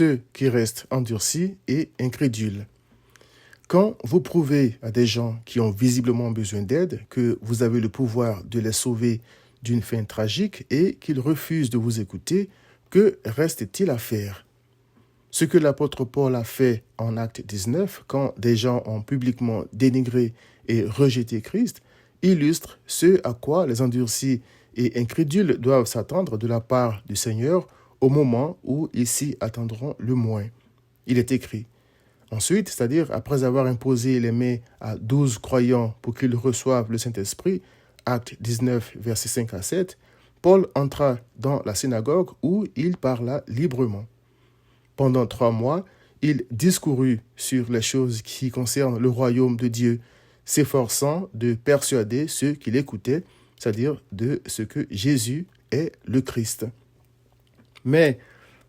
ceux qui restent endurcis et incrédules. Quand vous prouvez à des gens qui ont visiblement besoin d'aide que vous avez le pouvoir de les sauver d'une fin tragique et qu'ils refusent de vous écouter, que reste-t-il à faire? Ce que l'apôtre Paul a fait en Acte 19, quand des gens ont publiquement dénigré et rejeté Christ, illustre ce à quoi les endurcis et incrédules doivent s'attendre de la part du Seigneur au moment où ils s'y attendront le moins. Il est écrit: ensuite, c'est-à-dire après avoir imposé les mains à 12 croyants pour qu'ils reçoivent le Saint-Esprit, Acte 19, versets 5 à 7, Paul entra dans la synagogue où il parla librement. Pendant 3 mois, il discourut sur les choses qui concernent le royaume de Dieu, s'efforçant de persuader ceux qui l'écoutaient, c'est-à-dire de ce que Jésus est le Christ. Mais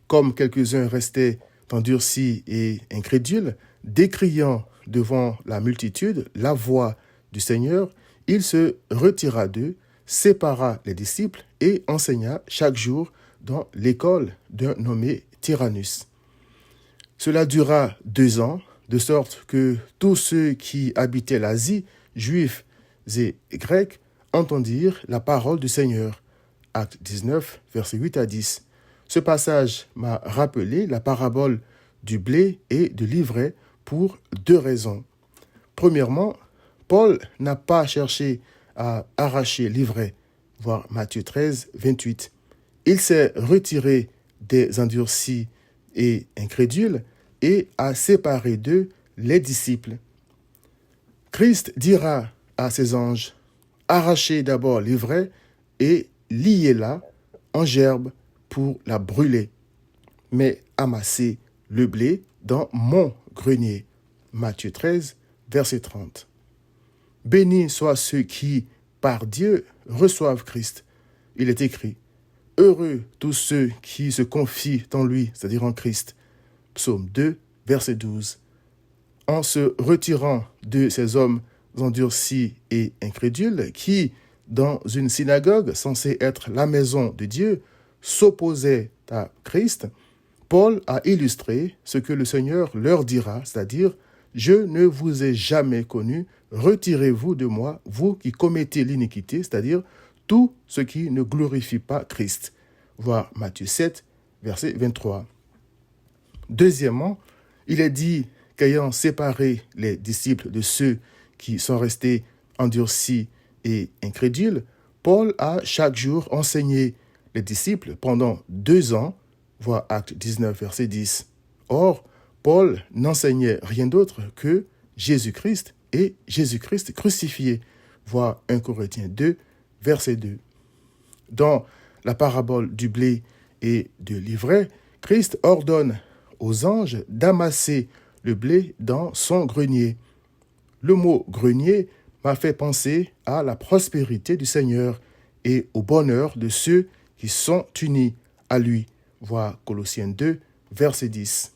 comme quelques-uns restaient endurcis et incrédules, décriant devant la multitude la voix du Seigneur, il se retira d'eux, sépara les disciples et enseigna chaque jour dans l'école d'un nommé Tyrannus. Cela dura 2 ans, de sorte que tous ceux qui habitaient l'Asie, juifs et grecs, entendirent la parole du Seigneur. Acte 19, versets 8 à 10. Ce passage m'a rappelé la parabole du blé et de l'ivraie pour 2 raisons. Premièrement, Paul n'a pas cherché à arracher l'ivraie, voir Matthieu 13, 28. Il s'est retiré des endurcis et incrédules et a séparé d'eux les disciples. Christ dira à ses anges: arrachez d'abord l'ivraie et liez-la en gerbe pour la brûler, mais amassez le blé dans mon grenier. Matthieu 13, verset 30. Bénis soient ceux qui, par Dieu, reçoivent Christ. Il est écrit: heureux tous ceux qui se confient en lui, c'est-à-dire en Christ. Psaume 2, verset 12. En se retirant de ces hommes endurcis et incrédules qui, dans une synagogue censée être la maison de Dieu, s'opposaient à Christ, Paul a illustré ce que le Seigneur leur dira, c'est-à-dire: je ne vous ai jamais connu, retirez-vous de moi, vous qui commettez l'iniquité, c'est-à-dire tout ce qui ne glorifie pas Christ. Voir Matthieu 7, verset 23. Deuxièmement, il est dit qu'ayant séparé les disciples de ceux qui sont restés endurcis et incrédules, Paul a chaque jour enseigné les disciples pendant 2 ans, voir Acte 19, verset 10. Or, Paul n'enseignait rien d'autre que Jésus-Christ et Jésus-Christ crucifié, voir 1 Corinthiens 2, verset 2. Dans la parabole du blé et de l'ivraie, Christ ordonne aux anges d'amasser le blé dans son grenier. Le mot grenier m'a fait penser à la prospérité du Seigneur et au bonheur de ceux qui sont unis à lui. Voir Colossiens 2, verset 10.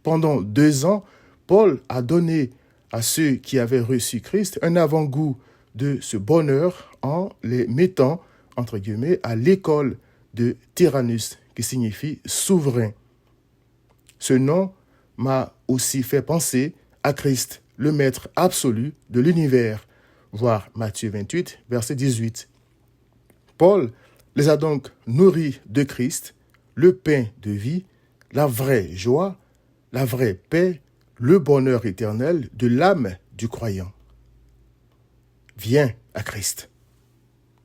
Pendant 2 ans, Paul a donné à ceux qui avaient reçu Christ un avant-goût de ce bonheur en les mettant, entre guillemets, à l'école de Tyrannus, qui signifie souverain. Ce nom m'a aussi fait penser à Christ, le maître absolu de l'univers, voir Matthieu 28, verset 18. Paul les a donc nourris de Christ, le pain de vie, la vraie joie, la vraie paix, le bonheur éternel de l'âme du croyant. Viens à Christ.